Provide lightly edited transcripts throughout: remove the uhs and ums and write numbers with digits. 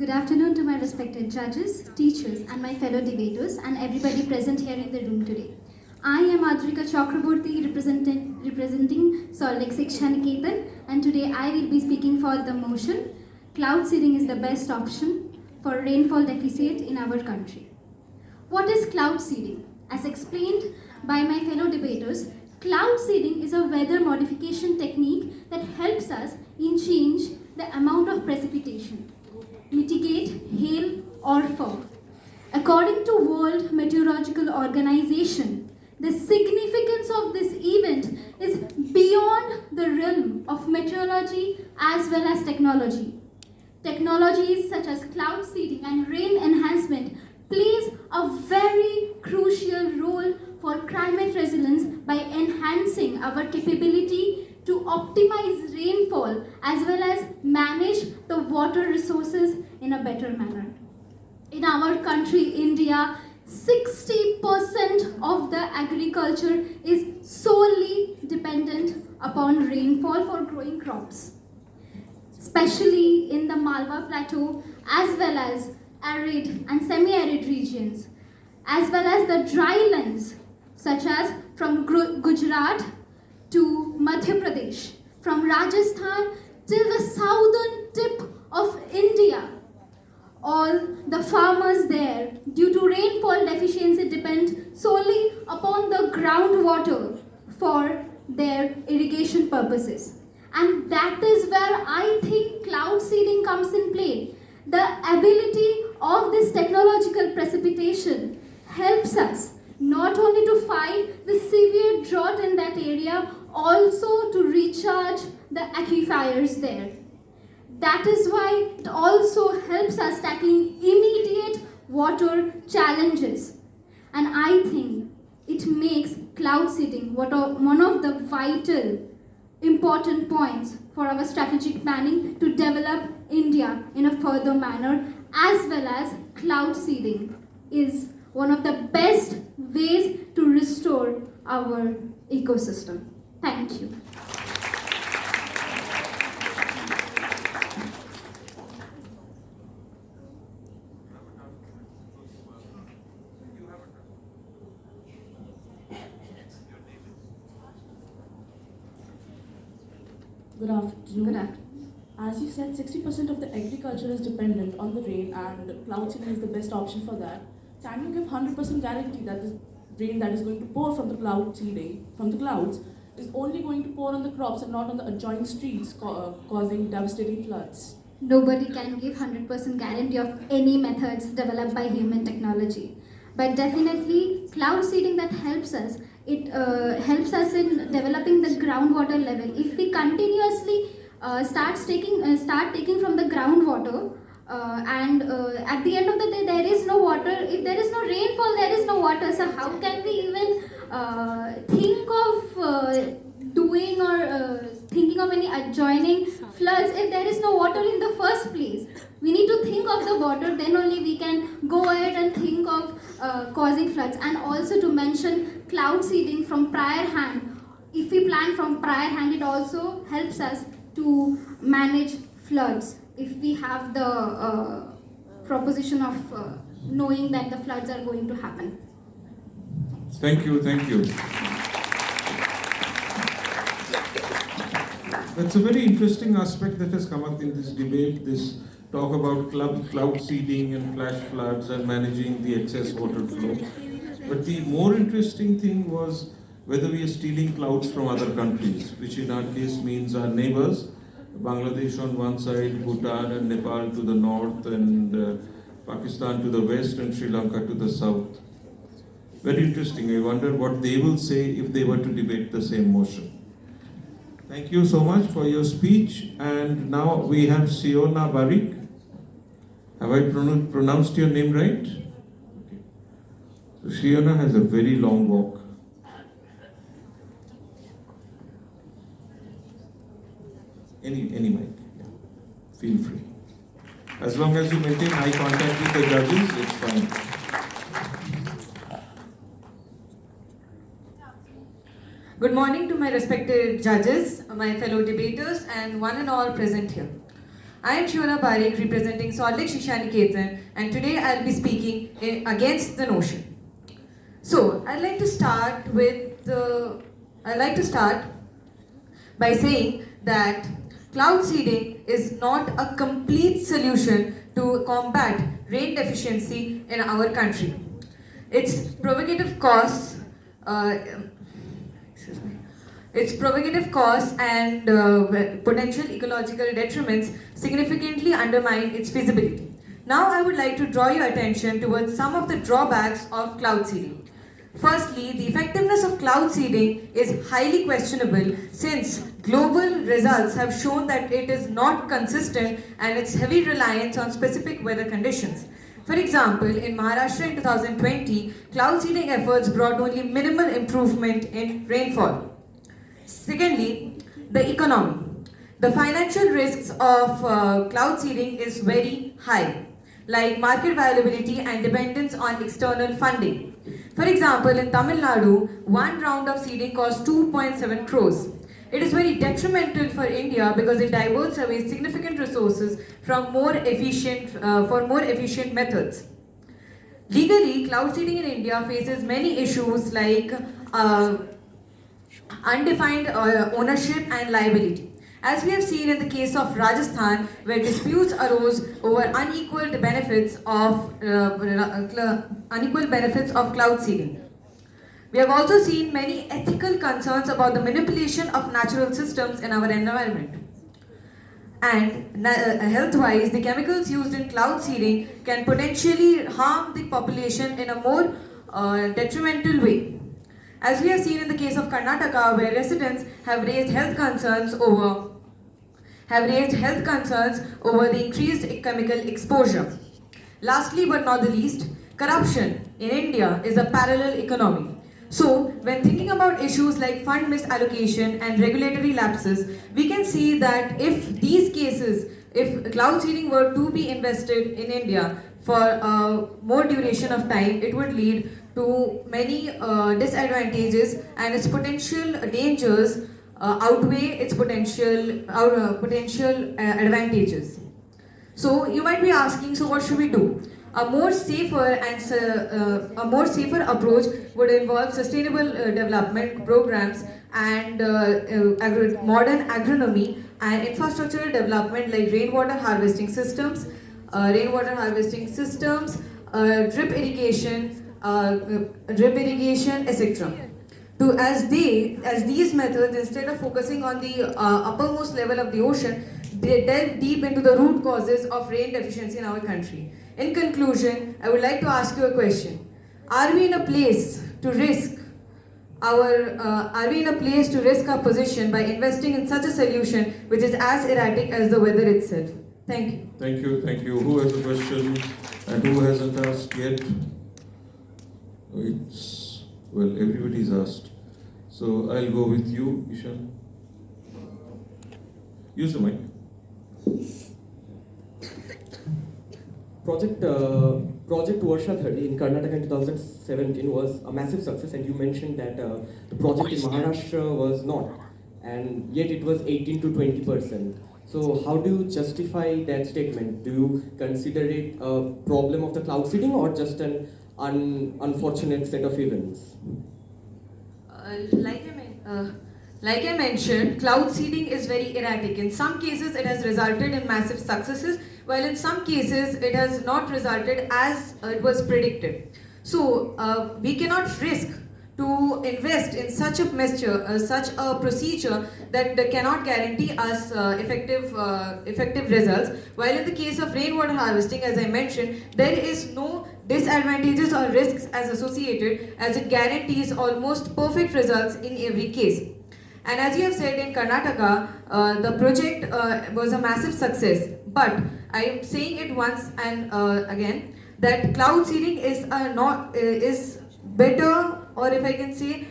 Good afternoon to my respected judges, teachers, and my fellow debaters, and everybody present here in the room today. I am Adrika Chakraborty, representing Salt Lake Shiksha Niketan, and today I will be speaking for the motion, cloud seeding is the best option for rainfall deficit in our country. What is cloud seeding? As explained by my fellow debaters, cloud seeding is a weather modification technique that helps us in change the amount of precipitation, mitigate hail or fog. According to World Meteorological Organization, the significance of this event is beyond the realm of meteorology as well as technology. Technologies such as cloud seeding and rain enhancement plays a very crucial role for climate resilience by enhancing our capability to optimize rainfall as well as manage the water resources in a better manner. In our country, India, 60% of the agriculture is solely dependent upon rainfall for growing crops, especially in the Malwa Plateau as well as arid and semi-arid regions, as well as the dry lands such as from Gujarat to Madhya Pradesh, from Rajasthan till the southern tip of India. All the farmers there, due to rainfall deficiency, depend solely upon the groundwater for their irrigation purposes. And that is where I think cloud seeding comes in play. The ability of this technological precipitation helps us not only to fight the severe drought in that area, also to recharge the aquifers there. That is why it also helps us tackling immediate water challenges. And I think it makes cloud seeding one of the vital important points for our strategic planning to develop India in a further manner, as well as cloud seeding is one of the best ways to restore our ecosystem. Thank you. Good afternoon. Good afternoon. As you said, 60% of the agriculture is dependent on the rain, and cloud seeding is the best option for that. Can you give 100% guarantee that the rain that is going to pour from the cloud seeding, from the clouds, is only going to pour on the crops and not on the adjoining streets, causing devastating floods? Nobody can give 100% guarantee of any methods developed by human technology. But definitely, cloud seeding that helps us. It helps us in developing the groundwater level. If we continuously start taking from the groundwater, and at the end of the day, there is no water. If there is no rainfall, there is no water. So how can we even think of doing or thinking of any adjoining floods if there is no water in the first place? We need to think of the water, then only we can go ahead and think of causing floods. And also to mention cloud seeding from prior hand. If we plan from prior hand, it also helps us to manage floods. If we have the proposition of knowing that the floods are going to happen. Thank you. That's a very interesting aspect that has come up in this debate, this talk about cloud seeding and flash floods and managing the excess water flow. But the more interesting thing was whether we are stealing clouds from other countries, which in our case means our neighbors, Bangladesh on one side, Bhutan and Nepal to the north, and Pakistan to the west, and Sri Lanka to the south. Very interesting. I wonder what they will say if they were to debate the same motion. Thank you so much for your speech. And now we have Siona Barik. Have I pronounced your name right? Okay. So Siona has a very long walk. Any mic. Yeah. Feel free. As long as you maintain eye contact with the judges, it's fine. Good morning to my respected judges, my fellow debaters, and one and all present here. I am Shona Parekh representing Salt Lake Shishaniketan, and today I'll be speaking against the notion. So I'd like to start by saying that cloud seeding is not a complete solution to combat rain deficiency in our country. Its provocative costs, uh, excuse me, its provocative costs and potential ecological detriments significantly undermine its feasibility. Now I would like to draw your attention towards some of the drawbacks of cloud seeding. Firstly, the effectiveness of cloud seeding is highly questionable since global results have shown that it is not consistent and its heavy reliance on specific weather conditions. For example, in Maharashtra in 2020, cloud seeding efforts brought only minimal improvement in rainfall. Secondly, the economy. The financial risks of cloud seeding is very high, like market viability and dependence on external funding. For example, in Tamil Nadu, one round of seeding costs 2.7 crores. It is very detrimental for India because it diverts away significant resources from more efficient methods. Legally, cloud seeding in India faces many issues like undefined ownership and liability. As we have seen in the case of Rajasthan, where disputes arose over unequal benefits of cloud seeding. We have also seen many ethical concerns about the manipulation of natural systems in our environment. And health-wise, the chemicals used in cloud seeding can potentially harm the population in a more detrimental way. As we have seen in the case of Karnataka, where residents have raised health concerns over the increased chemical exposure. Lastly but not the least, corruption in India is a parallel economy. So, when thinking about issues like fund misallocation and regulatory lapses, we can see that if cloud seeding were to be invested in India for more duration of time, it would lead to many disadvantages, and its potential dangers outweigh its potential advantages. So you might be asking, so what should we do? A more safer approach would involve sustainable development programs and modern agronomy and infrastructural development like rainwater harvesting systems, drip irrigation, etc. As these methods, instead of focusing on the uppermost level of the ocean, they delve deep into the root causes of rain deficiency in our country. In conclusion, I would like to ask you a question: Are we in a place to risk our position by investing in such a solution which is as erratic as the weather itself? Thank you. Thank you. Who has a question and who hasn't asked yet? Everybody's asked. So I'll go with you, Ishan. Use the mic. Project Varsha 30 in Karnataka in 2017 was a massive success, and you mentioned that the project in Maharashtra was not, and yet it was 18 to 20%. So how do you justify that statement? Do you consider it a problem of the cloud seeding or just an unfortunate set of events? Like I mentioned, cloud seeding is very erratic. In some cases, it has resulted in massive successes, while in some cases, it has not resulted as it was predicted. So, we cannot risk to invest in such a procedure that cannot guarantee us effective results. While in the case of rainwater harvesting, as I mentioned, there is no disadvantages or risks as associated, as it guarantees almost perfect results in every case. And as you have said, in Karnataka, the project was a massive success. But I am saying it once and again that cloud seeding is better, or if I can say,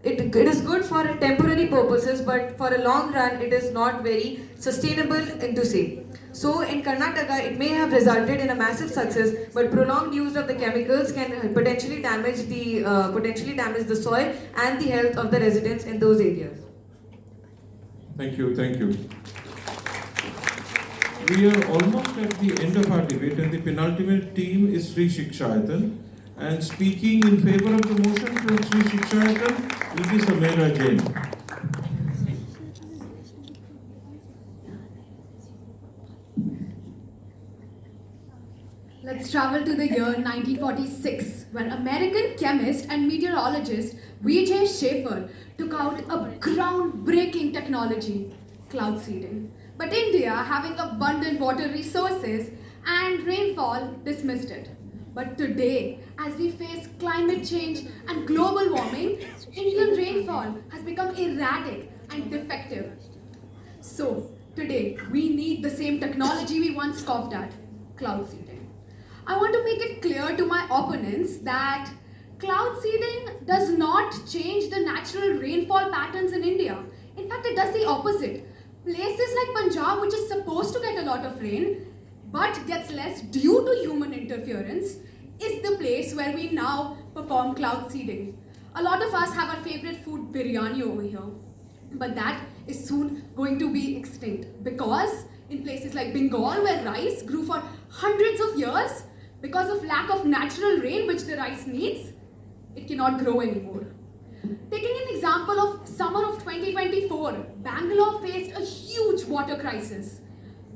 it is good for temporary purposes, but for a long run, it is not very sustainable to say. So in Karnataka, it may have resulted in a massive success, but prolonged use of the chemicals can potentially damage the soil and the health of the residents in those areas. Thank you. We are almost at the end of our debate, and the penultimate team is Sri Shikshayatan. And speaking in favor of the motion from Sri Shikshayatan will be Samira Jain. Let's travel to the year 1946, when American chemist and meteorologist V.J. Schaefer took out a groundbreaking technology, cloud seeding. But India, having abundant water resources and rainfall, dismissed it. But today, as we face climate change and global warming, Indian rainfall has become erratic and defective. So, today, we need the same technology we once scoffed at, cloud seeding. I want to make it clear to my opponents that cloud seeding does not change the natural rainfall patterns in India. In fact, it does the opposite. Places like Punjab, which is supposed to get a lot of rain, but gets less due to human interference, is the place where we now perform cloud seeding. A lot of us have our favorite food, biryani, over here. But that is soon going to be extinct because in places like Bengal, where rice grew for hundreds of years, because of lack of natural rain which the rice needs, it cannot grow anymore. Taking an example of summer of 2024, Bangalore faced a huge water crisis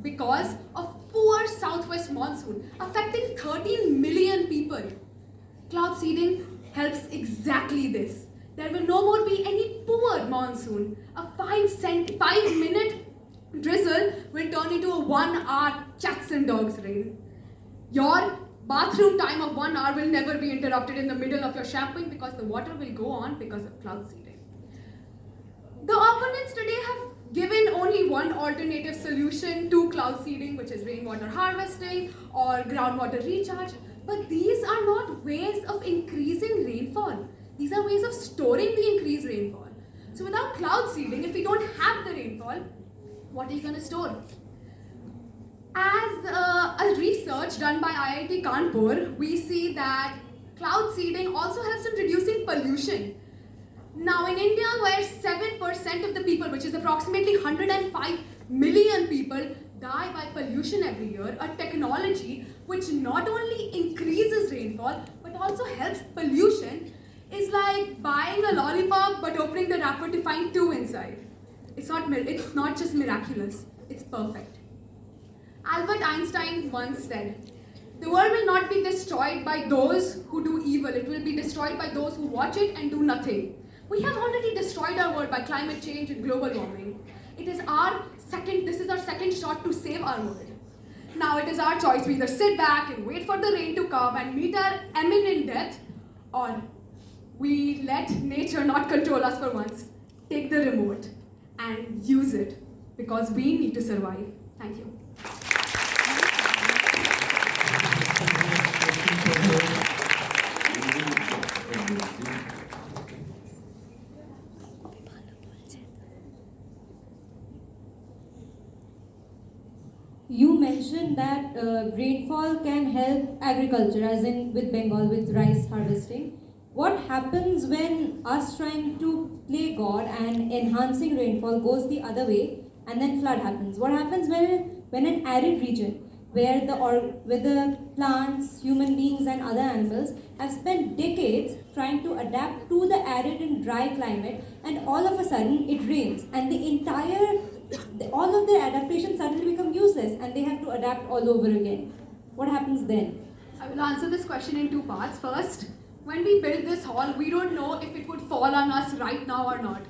because of poor southwest monsoon affecting 13 million people. Cloud seeding helps exactly this. There will no more be any poor monsoon. A 5-minute drizzle will turn into a 1-hour cats and dogs rain. Your bathroom time of 1 hour will never be interrupted in the middle of your shampooing because the water will go on because of cloud seeding. The opponents today have given only one alternative solution to cloud seeding, which is rainwater harvesting or groundwater recharge. But these are not ways of increasing rainfall. These are ways of storing the increased rainfall. So without cloud seeding, if we don't have the rainfall, what are you going to store? As a research done by IIT Kanpur, we see that cloud seeding also helps in reducing pollution. Now in India, where 7% of the people, which is approximately 105 million people, die by pollution every year, a technology which not only increases rainfall but also helps pollution is like buying a lollipop but opening the wrapper to find two inside. It's not just miraculous, it's perfect. Albert Einstein once said, "The world will not be destroyed by those who do evil, it will be destroyed by those who watch it and do nothing." We have already destroyed our world by climate change and global warming. This is our second shot to save our world. Now it is our choice. We either sit back and wait for the rain to come and meet our imminent death, or we let nature not control us for once. Take the remote and use it because we need to survive. Thank you. You mentioned that rainfall can help agriculture, as in with Bengal, with rice harvesting. What happens when us trying to play God and enhancing rainfall goes the other way and then flood happens? What happens when an arid region where the plants, human beings and other animals have spent decades trying to adapt to the arid and dry climate, and all of a sudden it rains and all of their adaptations suddenly become useless and they have to adapt all over again? What happens then? I will answer this question in two parts. First, when we build this hall, we don't know if it would fall on us right now or not.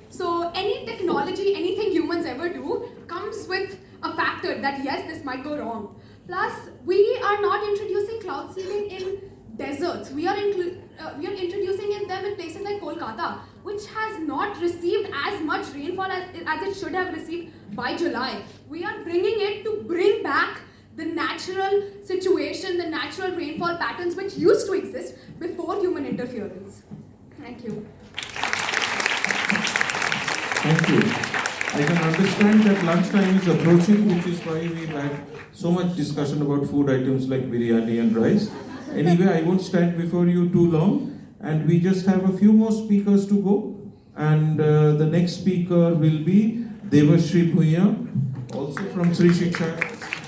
So any technology, anything humans ever do, comes with a factor that yes, this might go wrong. Plus, we are not introducing cloud seeding in deserts. We are introducing them in places like Kolkata, which has not received as much rainfall as it should have received by July. We are bringing it to bring back the natural situation, the natural rainfall patterns which used to exist before human interference. Thank you. Thank you. I can understand that lunchtime is approaching, which is why we've had so much discussion about food items like biryani and rice. Anyway, I won't stand before you too long, and we just have a few more speakers to go. And the next speaker will be Devashri Bhuiya, also from Sri Shiksha.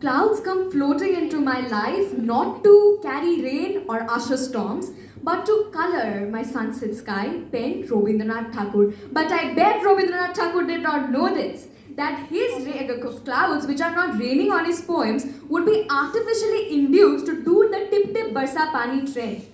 Clouds come floating into my life not to carry rain or usher storms, but to color my sunset sky, penned Rabindranath Tagore. But I bet Rabindranath Tagore did not know this, that his clouds, which are not raining on his poems, would be artificially induced to do the tip-tip Barsa Pani trend.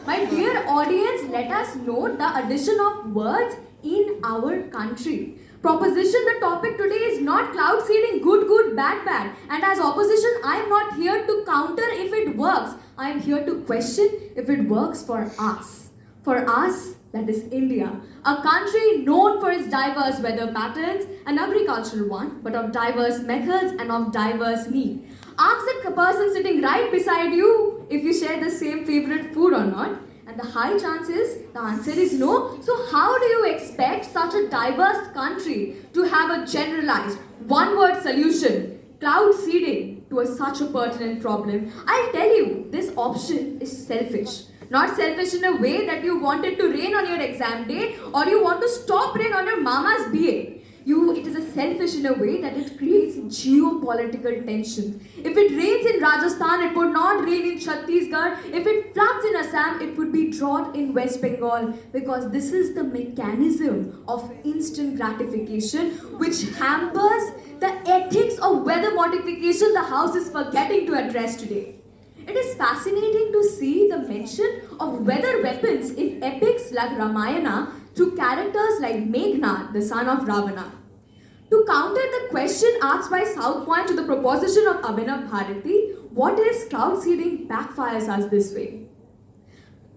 My dear audience, let us note the addition of words in our country. Proposition, the topic today is not cloud seeding, good, bad. And as opposition, I am not here to counter if it works. I am here to question if it works for us. For us, that is India, a country known for its diverse weather patterns, an agricultural one, but of diverse methods and of diverse need. Ask the person sitting right beside you if you share the same favorite food or not. And the high chances, the answer is no. So how do you expect such a diverse country to have a generalized, one-word solution, cloud seeding, to such a pertinent problem? I'll tell you, this option is selfish. Not selfish in a way that you wanted to rain on your exam day or you want to stop rain on your mama's BA. It is a selfish in a way that it creates geopolitical tension. If it rains in Rajasthan, it would not rain in Chhattisgarh. If it floods in Assam, it would be drought in West Bengal, because this is the mechanism of instant gratification which hampers the ethics of weather modification the House is forgetting to address today. It is fascinating to see the mention of weather weapons in epics like Ramayana through characters like Meghnad, the son of Ravana. To counter the question asked by South Point to the proposition of Abhinav Bharati, what if cloud seeding backfires us this way?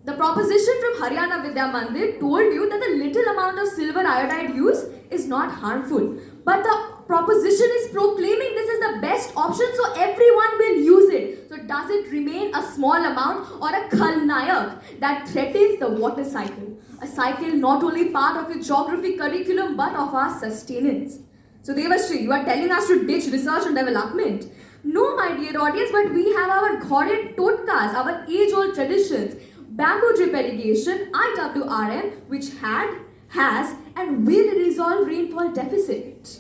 The proposition from Haryana Vidya Mandir told you that the little amount of silver iodide used is not harmful. But the proposition is proclaiming this is the best option, so everyone will use it. So does it remain a small amount or a khalnayak that threatens the water cycle? A cycle not only part of your geography curriculum but of our sustenance. So Devashri, you are telling us to ditch research and development. No, my dear audience, but we have our Ghorid totkas, our age-old traditions. Bamboo drip irrigation, IWRM, which has, and will resolve rainfall deficit.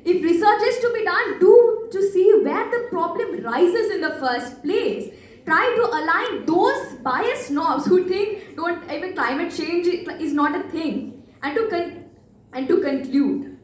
If research is to be done, do to see where the problem rises in the first place. Try to align those biased snobs who think even climate change is not a thing. And to conclude,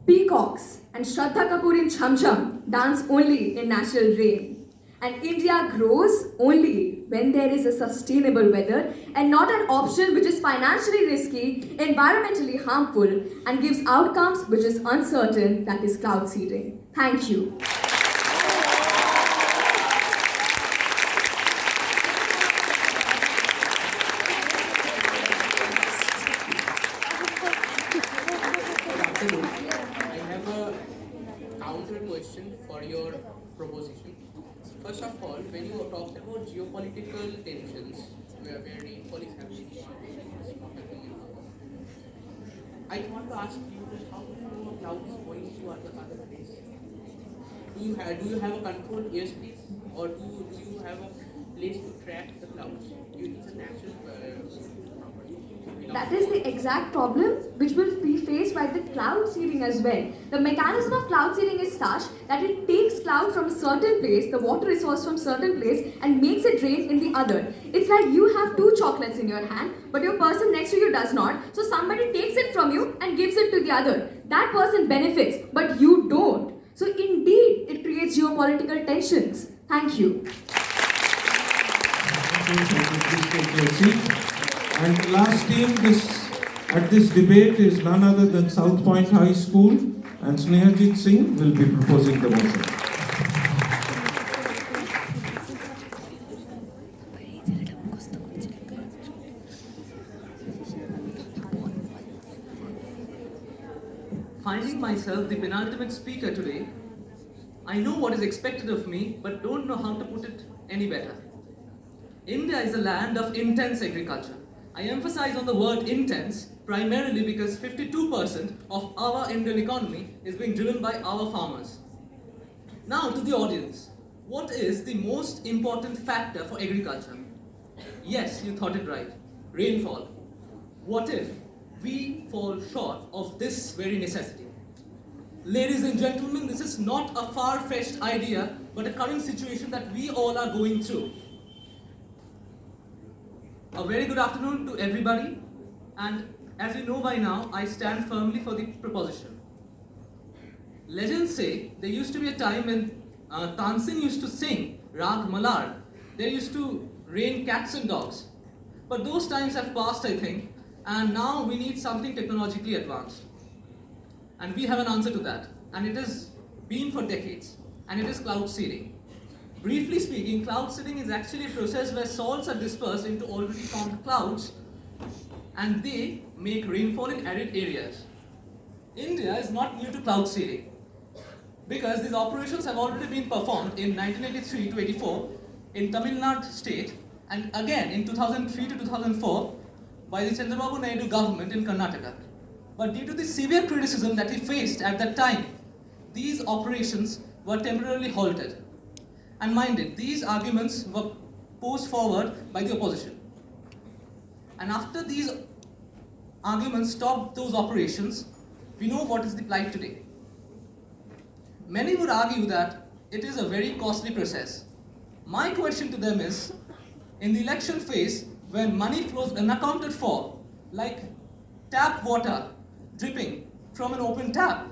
peacocks and Shraddha Kapoor in Chham Chham dance only in natural rain. And India grows only when there is a sustainable weather and not an option which is financially risky, environmentally harmful, and gives outcomes which is uncertain, that is cloud seeding. Thank you. I have a counter question for your proposition. First of all, when you talked about geopolitical tensions, where rainfall is happening, I want to ask you, how do you know a cloud is going to other place? Do you have a controlled airspace, or do you have a place to track the clouds? It's a natural property. That is the exact problem which will be faced by the cloud seeding as well. The mechanism of cloud seeding is such that it takes cloud from a certain place, the water resource from certain place, and makes it rain in the other. It's like you have two chocolates in your hand, but your person next to you does not. So somebody takes it from you and gives it to the other. That person benefits, but you don't. So indeed, it creates geopolitical tensions. Thank you. Please take your seat. And the last team at this debate is none other than South Point High School, and Snehajit Singh will be proposing the motion. Finding myself the penultimate speaker today, I know what is expected of me, but don't know how to put it any better. India is a land of intense agriculture. I emphasize on the word intense primarily because 52% of our Indian economy is being driven by our farmers. Now to the audience, what is the most important factor for agriculture? Yes, you thought it right, rainfall. What if we fall short of this very necessity? Ladies and gentlemen, this is not a far-fetched idea, but a current situation that we all are going through. A very good afternoon to everybody, and as you know by now, I stand firmly for the proposition. Legends say there used to be a time when Tansin used to sing Rag Malar. There used to rain cats and dogs. But those times have passed, I think, and now we need something technologically advanced. And we have an answer to that, and it has been for decades, and it is cloud seeding. Briefly speaking, cloud seeding is actually a process where salts are dispersed into already formed clouds, and they make rainfall in arid areas. India is not new to cloud seeding, because these operations have already been performed in 1983 to 84 in Tamil Nadu state, and again in 2003 to 2004 by the Chandrababu Naidu government in Karnataka. But due to the severe criticism that he faced at that time, these operations were temporarily halted. And mind it, these arguments were posed forward by the opposition. And after these arguments stopped those operations, we know what is the plight today. Many would argue that it is a very costly process. My question to them is, in the election phase, when money flows unaccounted for, like tap water dripping from an open tap,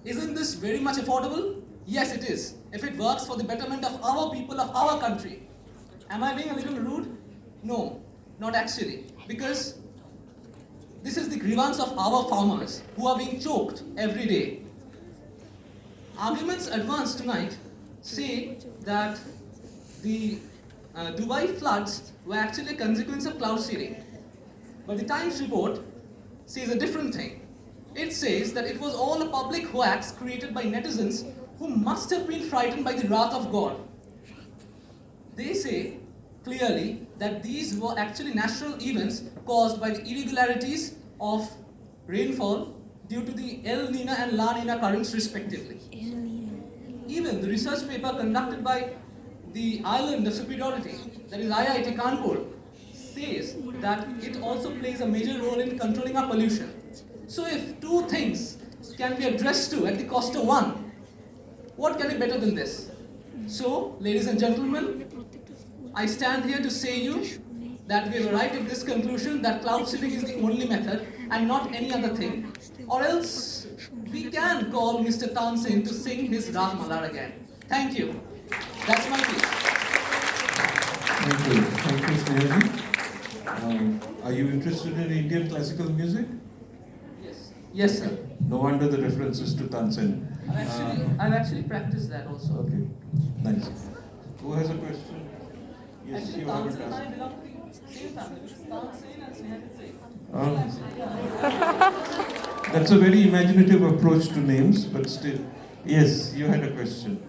isn't this very much affordable? Yes, it is, if it works for the betterment of our people, of our country. Am I being a little rude? No, not actually, because this is the grievance of our farmers who are being choked every day. Arguments advanced tonight say that the Dubai floods were actually a consequence of cloud seeding. But the Times report says a different thing. It says that it was all a public hoax created by netizens who must have been frightened by the wrath of God. They say clearly that these were actually natural events caused by the irregularities of rainfall due to the El Nina and La Nina currents respectively. Even the research paper conducted by the Island of Superiority, that is IIT Kanpur, says that it also plays a major role in controlling our pollution. So if two things can be addressed to at the cost of one, what can be better than this? So, ladies and gentlemen, I stand here to say you that we have arrived at this conclusion that cloud seeding is the only method and not any other thing, or else we can call Mr. Tansen to sing his Rag Malar again. Thank you. That's my piece. Thank you. Thank you, Snehaji. Are you interested in Indian classical music? Yes. Yes, sir. No wonder the references to Tansen. I've actually practiced that also. Okay, nice. Who has a question? Yes, Actually, you have Tansen a and I question. belong to the same family, which is Tansen and Snehaji Singh. That's a very imaginative approach to names, but still. Yes, you had a question.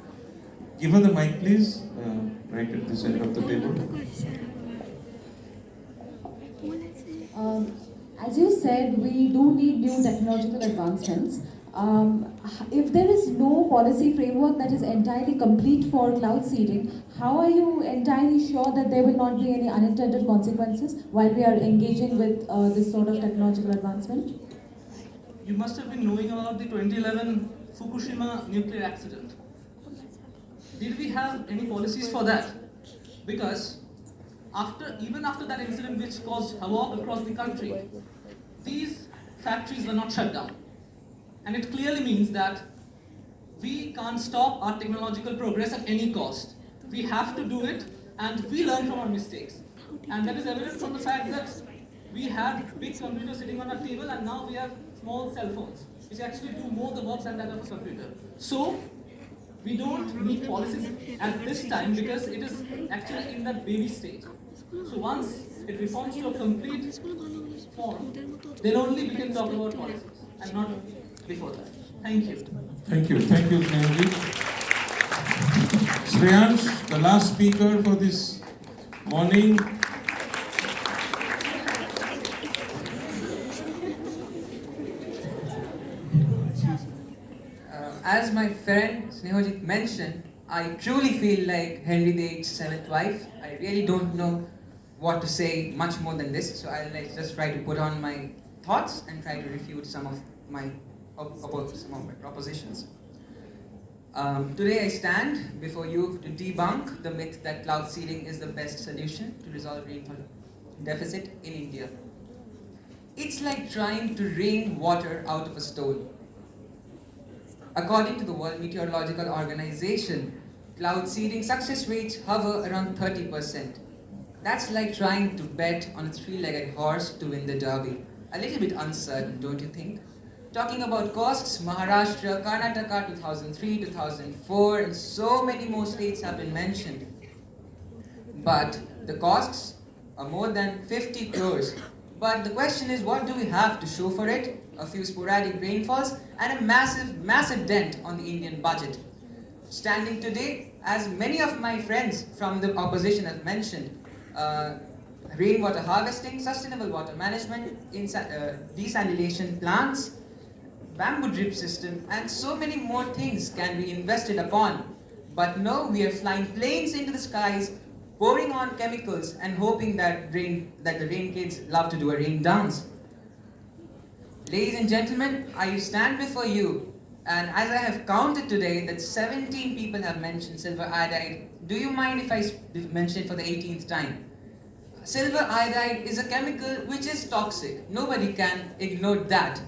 Give her the mic, please. Right at this end of the table. As you said, we do need new technological advancements. If there is no policy framework that is entirely complete for cloud seeding, how are you entirely sure that there will not be any unintended consequences while we are engaging with this sort of technological advancement? You must have been knowing about the 2011 Fukushima nuclear accident. Did we have any policies for that? Because even after that incident which caused havoc across the country, these factories were not shut down. And it clearly means that we can't stop our technological progress at any cost. We have to do it, and we learn from our mistakes. And that is evident from the fact that we had big computers sitting on our table, and now we have small cell phones, which actually do more the work than that of a computer. So, we don't need policies at this time because it is actually in that baby stage. So once it reforms to a complete form, then only we can talk about policies, and not before that. Thank you. Thank you. Thank you, Snehaji. Shreyansh, the last speaker for this morning. As my friend Snehojit mentioned, I truly feel like Henry VIII's seventh wife. I really don't know what to say much more than this, so I'll just try to put on my thoughts and try to refute some of my some of my propositions. Today I stand before you to debunk the myth that cloud seeding is the best solution to resolve rainfall deficit in India. It's like trying to wring water out of a stone. According to the World Meteorological Organization, cloud seeding success rates hover around 30%. That's like trying to bet on a three-legged horse to win the derby. A little bit uncertain, don't you think? Talking about costs, Maharashtra, Karnataka 2003, 2004, and so many more states have been mentioned. But the costs are more than 50 crores. But the question is, what do we have to show for it? A few sporadic rainfalls and a massive dent on the Indian budget. Standing today, as many of my friends from the opposition have mentioned, rainwater harvesting, sustainable water management, desalination plants, bamboo drip system, and so many more things can be invested upon. But no, we are flying planes into the skies, pouring on chemicals and hoping that the rain kids love to do a rain dance. Ladies and gentlemen, I stand before you, and as I have counted today that 17 people have mentioned silver iodide, do you mind if I mention it for the 18th time? Silver iodide is a chemical which is toxic. Nobody can ignore that.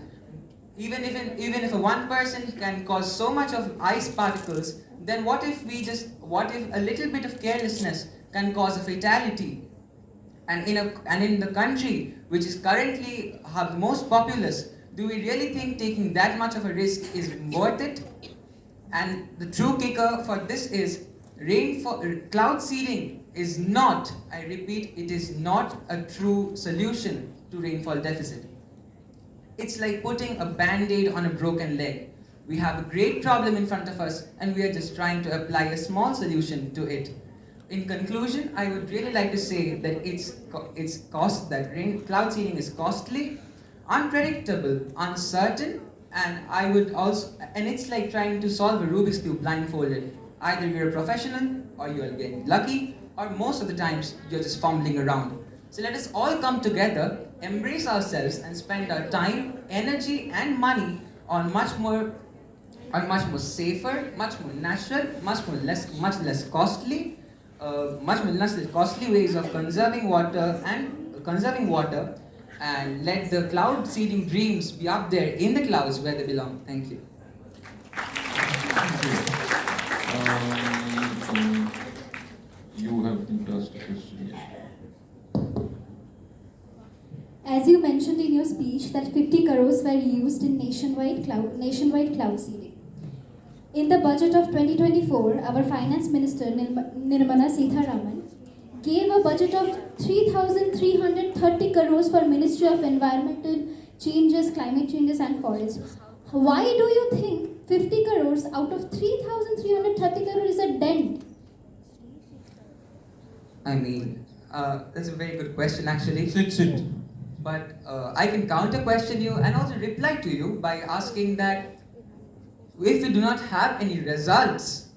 Even if a one person can cause so much of ice particles, then what if a little bit of carelessness can cause a fatality? And in the country which is currently the most populous, do we really think taking that much of a risk is worth it? And the true kicker for this is cloud seeding is not, I repeat, it is not a true solution to rainfall deficit. It's like putting a band-aid on a broken leg. We have a great problem in front of us and we are just trying to apply a small solution to it. In conclusion, I would really like to say that cloud seeding is costly, unpredictable, uncertain, and it's like trying to solve a Rubik's Cube blindfolded. Either you're a professional, or you'll get lucky, or most of the times you're just fumbling around. So let us all come together, embrace ourselves, and spend our time, energy, and money on much more safer, much more natural, much less costly ways of conserving water, and let the cloud seeding dreams be up there in the clouds where they belong. Thank you. You have been asked a question. As you mentioned in your speech that 50 crores were used in nationwide cloud seeding. In the budget of 2024, our Finance Minister Nirmala Sitharaman gave a budget of 3,330 crores for Ministry of Environmental Changes, Climate Changes and Forests. Why do you think 50 crores out of 3,330 crores is a dent? I mean, that's a very good question actually. Sit. But I can counter question you and also reply to you by asking that if we do not have any results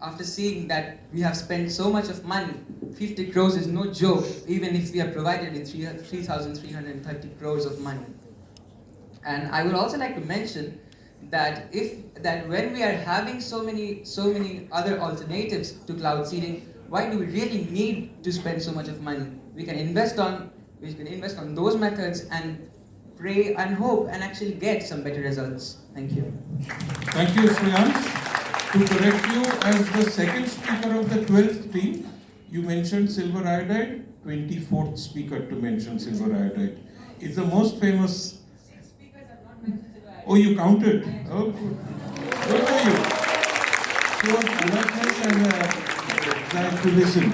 after seeing that we have spent so much of money, 50 crores is no joke, even if we are provided with 3,330 crores of money. And I would also like to mention that when we are having so many other alternatives to cloud seeding, why do we really need to spend so much of money? We can invest on those methods and pray and hope and actually get some better results. Thank you. Thank you, Shreyans. To correct you, as the second speaker of the 12th team, you mentioned silver iodide, 24th speaker to mention silver iodide. It's the most famous. Oh, you counted? Oh, good for you. Shows alertness and desire to listen.